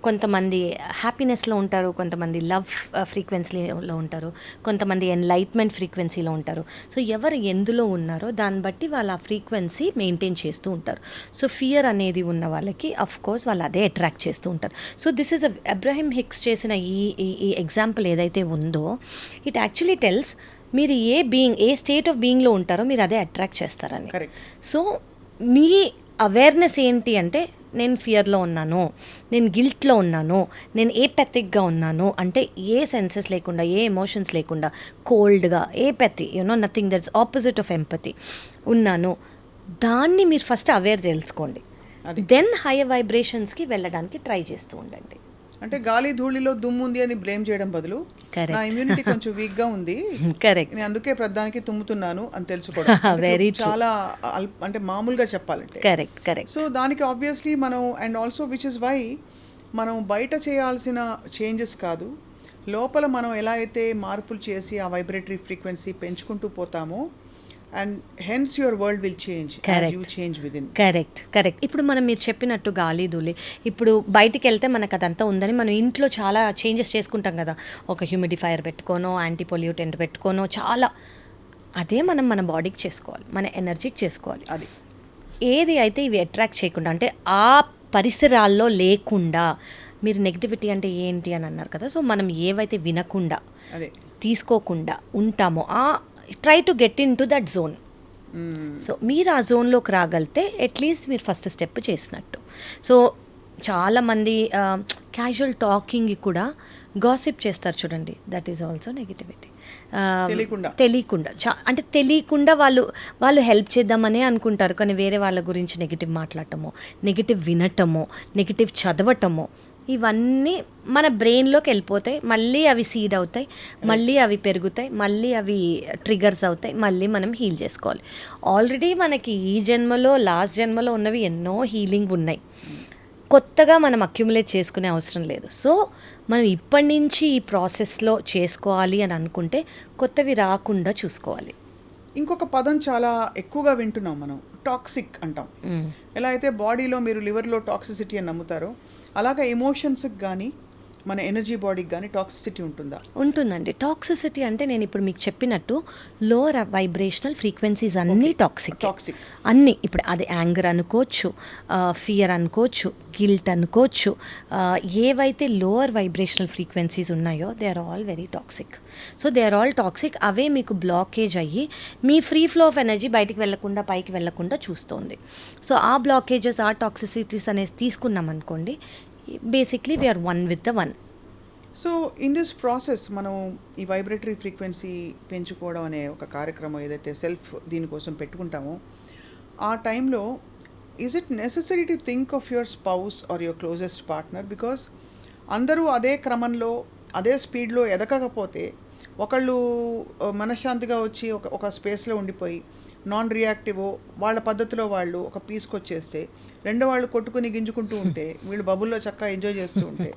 కొంతమంది హ్యాపీనెస్లో ఉంటారు, కొంతమంది లవ్ ఫ్రీక్వెన్సీలో ఉంటారు, కొంతమంది ఎన్లైట్మెంట్ ఫ్రీక్వెన్సీలో ఉంటారు. సో ఎవరు ఎందులో ఉన్నారో దాన్ని బట్టి వాళ్ళ ఆ ఫ్రీక్వెన్సీ మెయింటైన్ చేస్తూ ఉంటారు. సో ఫియర్ అనేది ఉన్న వాళ్ళకి అఫ్ కోర్స్ వాళ్ళు అదే అట్రాక్ట్ చేస్తూ ఉంటారు. So this is Abraham Hicks చేసిన ఈ ఎగ్జాంపుల్ ఏదైతే ఉందో ఇట్ యాక్చువల్లీ టెల్స్ మీరు ఏ స్టేట్ ఆఫ్ బీయింగ్లో ఉంటారో మీరు అదే అట్రాక్ట్ చేస్తారని. సో మీ అవేర్నెస్ ఏంటి అంటే నేను ఫియర్లో ఉన్నాను, నేను గిల్ట్లో ఉన్నాను, నేను ఏపెథిక్గా ఉన్నాను అంటే ఏ సెన్సెస్ లేకుండా, ఏ ఎమోషన్స్ లేకుండా, కోల్డ్గా, apathy, nothing that's opposite of empathy ఉన్నాను. దాన్ని మీరు ఫస్ట్ అవేర్ తెలుసుకోండి, దెన్ హైయర్ వైబ్రేషన్స్కి వెళ్ళడానికి ట్రై చేస్తూ ఉండండి. అంటే గాలి ధూళిలో దుమ్ము ఉంది అని బ్లేమ్ చేయడం బదులు నా ఇమ్యూనిటీ కొంచెం వీక్ గా ఉంది, కరెక్ట్, నేను అందుకే ప్రధానికి తుమ్ముతున్నాను అని తెలుసుకోవడం చాలా అంటే మామూలుగా చెప్పాలంటే. Correct correct. సో దానికి ఆబ్వియస్లీ మనం and also which is why మనం బయట చేయాల్సిన చేంజెస్ కాదు, లోపల మనం ఎలా అయితే మార్పులు చేసి ఆ వైబ్రేటరీ ఫ్రీక్వెన్సీ పెంచుకుంటూ పోతామో and hence your world will change as you change within. Correct correct. ఇప్పుడు మనం మీరు చెప్పినట్టు గాలి ధూళి ఇప్పుడు బయటికి వెళ్తే మనకు అదంతా ఉందని మనం ఇంట్లో చాలా చేంజెస్ చేసుకుంటాం కదా, ఒక హ్యూమిడిఫైయర్ పెట్టుకోనో, యాంటీ పొల్యూటెంట్ పెట్టుకోనో, చాలా అదే మనం మన బాడీకి చేసుకోవాలి, మన ఎనర్జీకి చేసుకోవాలి. అది ఏది అయితే ఇవి అట్రాక్ట్ చేయకుండా అంటే ఆ పరిసరాల్లో లేకుండా, మీరు నెగిటివిటీ అంటే ఏంటి అని అన్నారు కదా, సో మనం ఏవైతే వినకుండా తీసుకోకుండా ఉంటామో try to get in to that zone. So మీరు ఆ జోన్లోకి రాగలితే అట్లీస్ట్ మీరు ఫస్ట్ స్టెప్ చేసినట్టు. సో చాలామంది క్యాజువల్ టాకింగ్ కూడా గాసిప్ చేస్తారు చూడండి, దట్ ఈజ్ ఆల్సో నెగిటివిటీ. తెలియకుండా అంటే తెలియకుండా వాళ్ళు హెల్ప్ చేద్దామనే అనుకుంటారు, కానీ వేరే వాళ్ళ గురించి నెగిటివ్ మాట్లాడటమో, నెగిటివ్ వినటమో, నెగిటివ్ చదవటమో, ఇవన్నీ మన బ్రెయిన్లోకి వెళ్ళిపోతాయి, మళ్ళీ అవి సీడ్ అవుతాయి, మళ్ళీ అవి పెరుగుతాయి, మళ్ళీ అవి ట్రిగర్స్ అవుతాయి, మళ్ళీ మనం హీల్ చేసుకోవాలి. ఆల్రెడీ మనకి ఈ జన్మలో లాస్ట్ జన్మలో ఉన్నవి ఎన్నో హీలింగ్ ఉన్నాయి, కొత్తగా మనం అక్యుములేట్ చేసుకునే అవసరం లేదు. సో మనం ఇప్పటి నుంచి ఈ ప్రాసెస్లో చేసుకోవాలి అని అనుకుంటే కొత్తవి రాకుండా చూసుకోవాలి. ఇంకొక పదం చాలా ఎక్కువగా వింటున్నాం మనం, టాక్సిక్ అంటాం. ఎలా అయితే బాడీలో మీరు లివర్లో టాక్సిసిటీ అని నమ్ముతారో అలాగా ఎమోషన్స్కి కానీ మన ఎనర్జీ బాడీకి కానీ టాక్సిసిటీ ఉంటుందా? ఉంటుందండి. టాక్సిసిటీ అంటే నేను ఇప్పుడు మీకు చెప్పినట్టు లోవర్ వైబ్రేషనల్ ఫ్రీక్వెన్సీస్ అన్నీ టాక్సిక్ అన్నీ. ఇప్పుడు అది యాంగర్ అనుకోవచ్చు, ఫియర్ అనుకోవచ్చు, గిల్ట్ అనుకోవచ్చు, ఏవైతే లోవర్ వైబ్రేషనల్ ఫ్రీక్వెన్సీస్ ఉన్నాయో they are all very toxic. So they are all toxic. అవే మీకు బ్లాకేజ్ అయ్యి మీ ఫ్రీ ఫ్లో ఆఫ్ ఎనర్జీ బయటికి వెళ్లకుండా, పైకి వెళ్లకుండా చూస్తుంది. సో ఆ బ్లాకేజెస్, ఆ టాక్సిసిటీస్ అనేది తీసుకున్నాం అనుకోండి, basically we are one with the one. So in this process మనం ఈ వైబ్రేటరీ ఫ్రీక్వెన్సీ పెంచుకోవడం అనే ఒక కార్యక్రమం ఏదైతే సెల్ఫ్ దీనికోసం పెట్టుకుంటామో ఆ టైంలో is it necessary to think of your spouse are your closest partner? Because అందరూ అదే క్రమంలో అదే స్పీడ్లో ఎదగకపోతే ఒకళ్ళు మనశ్శాంతిగా వచ్చి ఒక స్పేస్లో ఉండిపోయి నాన్ రియాక్టివ్ వాళ్ళ పద్ధతిలో వాళ్ళు ఒక పీస్కి వచ్చేస్తే రెండో వాళ్ళు కొట్టుకుని గింజుకుంటూ ఉంటే వీళ్ళు బబుల్లో చక్కగా ఎంజాయ్ చేస్తూ ఉంటే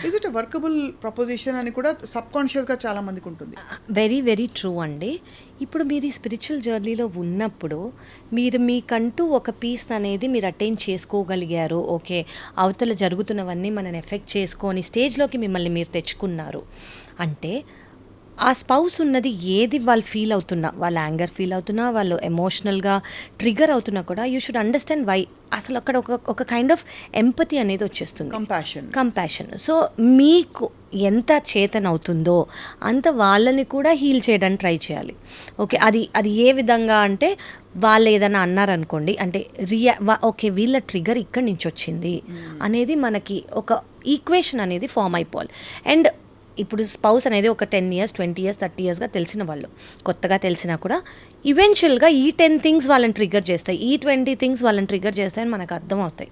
is it a workable proposition అని కూడా సబ్కాన్షియస్గా చాలా మందికి ఉంటుంది. వెరీ వెరీ ట్రూ అండి. ఇప్పుడు మీరు ఈ స్పిరిచువల్ జర్నీలో ఉన్నప్పుడు మీరు మీకంటూ ఒక పీస్ అనేది మీరు అటైన్ చేసుకోగలిగారు. ఓకే, అవతల జరుగుతున్నవన్నీ మనని ఎఫెక్ట్ చేసుకొని స్టేజ్లోకి మిమ్మల్ని మీరు తెచ్చుకున్నారు అంటే ఆ స్పౌస్ ఉన్నది ఏది వాళ్ళు ఫీల్ అవుతున్నా, వాళ్ళ యాంగర్ ఫీల్ అవుతున్నా, వాళ్ళు ఎమోషనల్గా ట్రిగర్ అవుతున్నా కూడా యూ షుడ్ అండర్స్టాండ్ వై. అసలు అక్కడ ఒక కైండ్ ఆఫ్ ఎంపతి అనేది వచ్చేస్తుంది, కంపాషన్. సో మీకు ఎంత చేతన అవుతుందో అంత వాళ్ళని కూడా హీల్ చేయడానికి ట్రై చేయాలి. ఓకే, అది ఏ విధంగా అంటే వాళ్ళు ఏదైనా అన్నారనుకోండి, అంటే ఓకే వీళ్ళ ట్రిగర్ ఇక్కడి నుంచి వచ్చింది అనేది మనకి ఒక ఈక్వేషన్ అనేది ఫామ్ అయిపోవాలి. అండ్ ఇప్పుడు స్పౌస్ అనేది ఒక 10 years 20 years 30 yearsగా తెలిసిన వాళ్ళు, కొత్తగా తెలిసినా కూడా ఈవెన్చువల్గా ఈ 10 things వాళ్ళని ట్రిగ్గర్ చేస్తాయి, ఈ 20 things వాళ్ళని ట్రిగ్గర్ చేస్తాయని మనకు అర్థం అవుతాయి.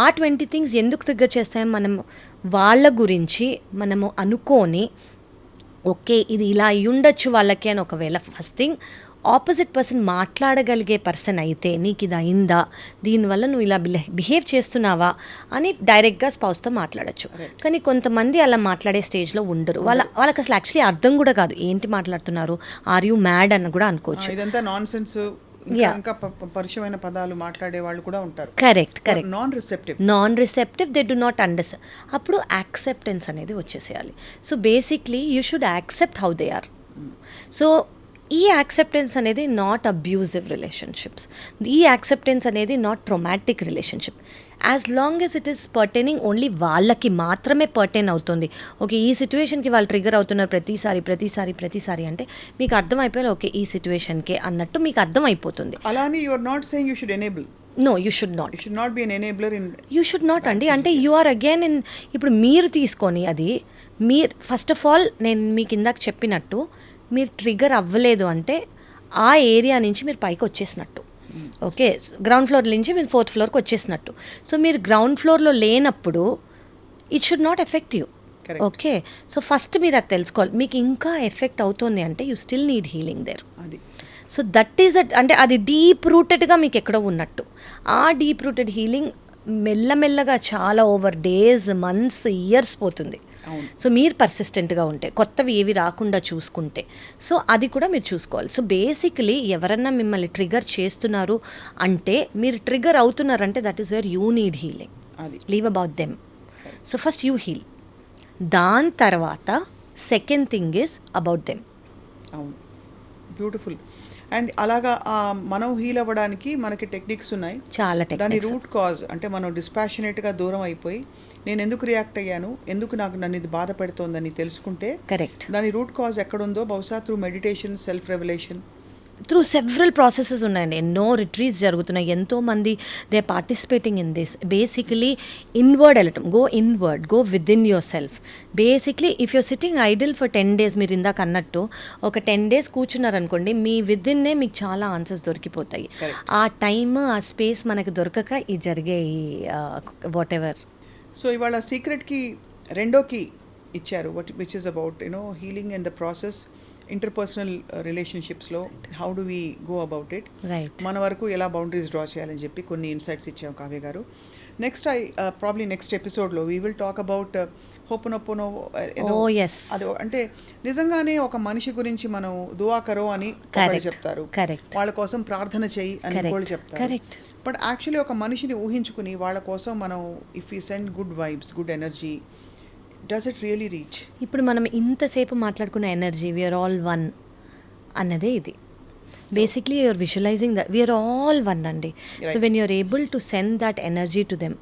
ఆ 20 things ఎందుకు ట్రిగ్గర్ చేస్తాయని మనం వాళ్ళ గురించి మనము అనుకొని ఓకే ఇది ఇలా అయి ఉండొచ్చు వాళ్ళకి అని ఒకవేళ ఫస్ట్ థింగ్ ఆపోజిట్ పర్సన్ మాట్లాడగలిగే పర్సన్ అయితే నీకు ఇది అయిందా, దీనివల్ల నువ్వు ఇలా బిహేవ్ చేస్తున్నావా అని డైరెక్ట్గా స్పౌస్తో మాట్లాడచ్చు. కానీ కొంతమంది అలా మాట్లాడే స్టేజ్లో ఉండరు. వాళ్ళకి అసలు యాక్చువల్లీ అర్థం కూడా కాదు ఏంటి మాట్లాడుతున్నారు, ఆర్ యూ మ్యాడ్ అని కూడా అనుకోవచ్చు. ఇదంతా నాన్ సెన్స్, ఇంకా పరిచయమైన పదాలు మాట్లాడే వాళ్ళు కూడా ఉంటారు. Correct, non receptive they do not understand. అప్పుడు యాక్సెప్టెన్స్ అనేది వచ్చేసేయాలి. So basically you should accept how they are. So ఈ యాక్సెప్టెన్స్ అనేది నాట్ అబ్యూజివ్ రిలేషన్షిప్స్, ఈ యాక్సెప్టెన్స్ అనేది not traumatic relationship. As long as it is pertaining only వాళ్ళకి మాత్రమే pertain అవుతుంది. ఓకే ఈ సిచ్యువేషన్కి వాళ్ళు ట్రిగర్ అవుతున్నారు ప్రతిసారి అంటే మీకు అర్థమైపోయాలి ఓకే ఈ సిచ్యువేషన్కే అన్నట్టు మీకు అర్థమైపోతుంది. అలానే you are not saying you should enable. No you should not. You should not be an enabler in. You should not అండి. అంటే యు ఆర్ అగైన్ ఇన్. ఇప్పుడు మీరు తీసుకొని అది మీరు ఫస్ట్ ఆఫ్ ఆల్ నేను మీకు ఇందాక చెప్పినట్టు మీరు ట్రిగర్ అవ్వలేదు అంటే ఆ ఏరియా నుంచి మీరు పైకి వచ్చేసినట్టు. ఓకే గ్రౌండ్ ఫ్లోర్ నుంచి మీరు 4th floorకి వచ్చేసినట్టు. సో మీరు గ్రౌండ్ ఫ్లోర్లో లేనప్పుడు it should not affect you. Okay so first మీరు అది తెలుసుకోవాలి. మీకు ఇంకా ఎఫెక్ట్ అవుతుంది అంటే you still need healing there. So that is అంటే అది డీప్ రూటెడ్గా మీకు ఎక్కడో ఉన్నట్టు. ఆ డీప్ రూటెడ్ హీలింగ్ మెల్లమెల్లగా చాలా ఓవర్ డేస్ మంత్స్ ఇయర్స్ పోతుంది. సో మీరు పర్సిస్టెంట్గా ఉంటే కొత్తవి ఏవి రాకుండా చూసుకుంటే సో అది కూడా మీరు చూసుకోవాలి. సో బేసికలీ ఎవరన్నా మిమ్మల్ని ట్రిగర్ చేస్తున్నారు అంటే మీరు ట్రిగర్ అవుతున్నారంటే that is where you need healing. Leave about them. So first you heal, దాని తర్వాత second thing is about them. అవును, బ్యూటిఫుల్. అండ్ అలాగా మనం హీల్ అవ్వడానికి మనకి టెక్నిక్స్ ఉన్నాయి చాలా. దాని రూట్ కాజ్ అంటే మనం డిస్పాషనేట్గా దూరం అయిపోయి నేను ఎందుకు రియాక్ట్ అయ్యాను, ఎందుకు నన్ను ఇది బాధ పెడుతోందని తెలుసుకుంటే కరెక్ట్ దాని రూట్ కాజ్ ఎక్కడుందో బహుశా through meditation, self revolution, through several processes ఉన్నాయండి. ఎన్నో రిట్రీట్స్ జరుగుతున్నాయి, ఎంతోమంది they participating in this. Basically inward వెళ్ళటం, go inward, go with in your self. Basically if you're sitting idle for 10 days, మీరు ఇందాక అన్నట్టు ఒక 10 days కూర్చున్నారనుకోండి మీ విద్ ఇన్నే మీకు చాలా ఆన్సర్స్ దొరికిపోతాయి. ఆ టైమ్ ఆ స్పేస్ మనకు దొరకక ఈ జరిగే వాట్ ఎవర్. సో ఇవాళ సీక్రెట్కి రెండో కీ ఇచ్చారు, which is about healing and the process interpersonal రిలేషన్షిప్స్లో how do we go about it, మన వరకు ఎలా బౌండరీస్ డ్రా చేయాలని చెప్పి కొన్ని ఇన్సైట్స్ ఇచ్చాం కావ్య గారు. నెక్స్ట్ ప్రాబ్లీ నెక్స్ట్ ఎపిసోడ్లో we will talk about ho'oponopono. అది అంటే నిజంగానే ఒక మనిషి గురించి మనం దువా కరో అని చెప్తారు, వాళ్ళ కోసం ప్రార్థన చేయి అని కూడా చెప్తారు. బట్ యాక్చువల్లీ ఒక మనిషిని ఊహించుకుని వాళ్ళ కోసం మనం if you send good vibes, good energy, does it really reach? ఇప్పుడు మనం ఇంతసేపు మాట్లాడుకున్న ఎనర్జీ వీఆర్ ఆల్ వన్ అన్నదే ఇది. Basically you're visualizing that we're all one అండి. So when you're able to send that energy to them,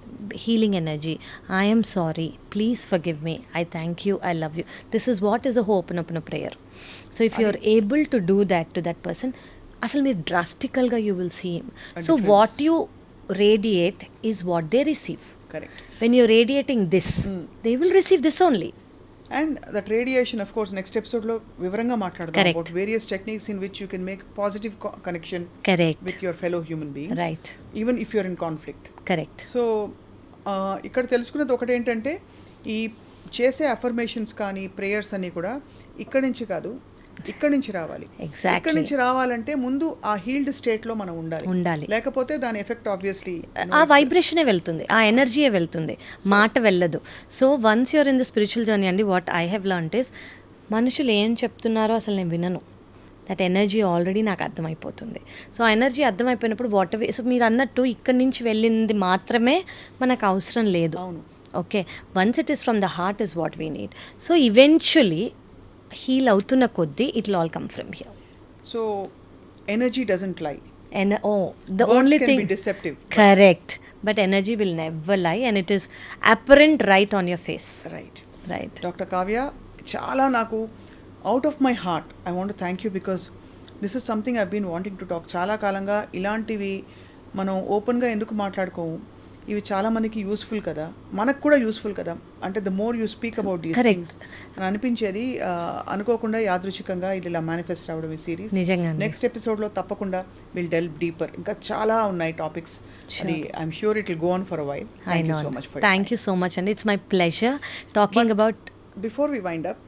healing energy, I am sorry, please forgive me, I thank you, I love you, this is what is a ho'oponopono prayer. So if you are able to do that to that person, asal meer drastically you will see him. So what you radiate is what they receive. Correct. When you're radiating this, they will receive this only. And that radiation of course next ఎపిసోడ్లో వివరంగా మాట్లాడదాం Correct. About various techniques in which you can make positive connection correct with your fellow human beings right even if you're in conflict. Correct so ఇక్కడ తెలుసుకున్నది ఒకటేంటంటే ఈ చేసే affirmations కానీ prayers అన్నీ కూడా ఇక్కడి నుంచి కాదు, ఇక్కడి నుంచి రావాలి. Exactly. ఇక్కడి నుంచి రావాలంటే ముందు ఆ హీల్డ్ స్టేట్లో మనం ఉండాలి. లేకపోతే దాని ఎఫెక్ట్ ఆబ్వియస్లీ ఆ వైబ్రేషనే వెళ్తుంది, ఆ ఎనర్జీయే వెళ్తుంది, మాట వెళ్ళదు. So once you're in the spiritual journey అండి, what I have learned is మనుషులు ఏం చెప్తున్నారో అసలు నేను వినను. దట్ ఎనర్జీ ఆల్రెడీ నాకు అర్థమైపోతుంది. సో ఆ ఎనర్జీ అర్థమైపోయినప్పుడు వాట్ అవే. సో మీరు అన్నట్టు ఇక్కడి నుంచి వెళ్ళింది మాత్రమే మనకు అవసరం లేదు. అవును. Okay, once it is from the heart is what we need. So eventually heal అవుతున్న కొద్దీ it will all come from here. So energy doesn't lie. And the Words only can thing be deceptive. correct, but energy will never lie and it is apparent right on your face. Right. Doctor Kavya, చాలా నాకు out of my heart I want thank you because this is something I been wanting to talk. చాలా కాలంగా ఇలాంటివి మనం ఓపెన్గా ఎందుకు మాట్లాడుకోము? ఇవి చాలా మందికి యూస్ఫుల్ కదా, మనకు కూడా యూస్ఫుల్ కదా. అంటే the more you speak about these things అని అనిపించేది. అనుకోకుండా యాదృచ్ఛికంగా ఇలా మేనిఫెస్ట్ అవ్వడం ఈ సిరీస్. నిజంగా నెక్స్ట్ ఎపిసోడ్లో తప్పకుండా విల్ డెల్వ్ డీపర్. ఇంకా చాలా ఉన్నాయి టాపిక్స్. అది I'm sure it will go on for a while. Thank you so much for Thank you so much and it's my pleasure talking about. Before we wind up,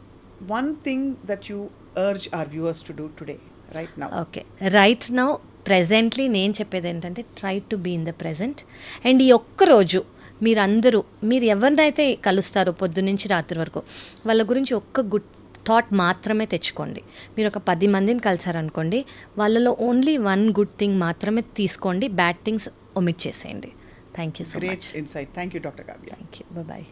one thing that you urge our viewers to do today, right now. Okay, right now presently నేను చెప్పేది ఏంటంటే try to be in the present. And ఈ ఒక్కరోజు మీరు ఎవరినైతే కలుస్తారో పొద్దున్నుంచి రాత్రి వరకు వాళ్ళ గురించి ఒక్క గుడ్ థాట్ మాత్రమే తెచ్చుకోండి. మీరు ఒక 10 మందిని కలిసారనుకోండి, వాళ్ళలో ఓన్లీ 1 గుడ్ థింగ్ మాత్రమే తీసుకోండి, బ్యాడ్ థింగ్స్ ఒమిట్ చేసేయండి. Thank you so much. Great insight. Thank you, Dr. Kavya. Thank you, bye.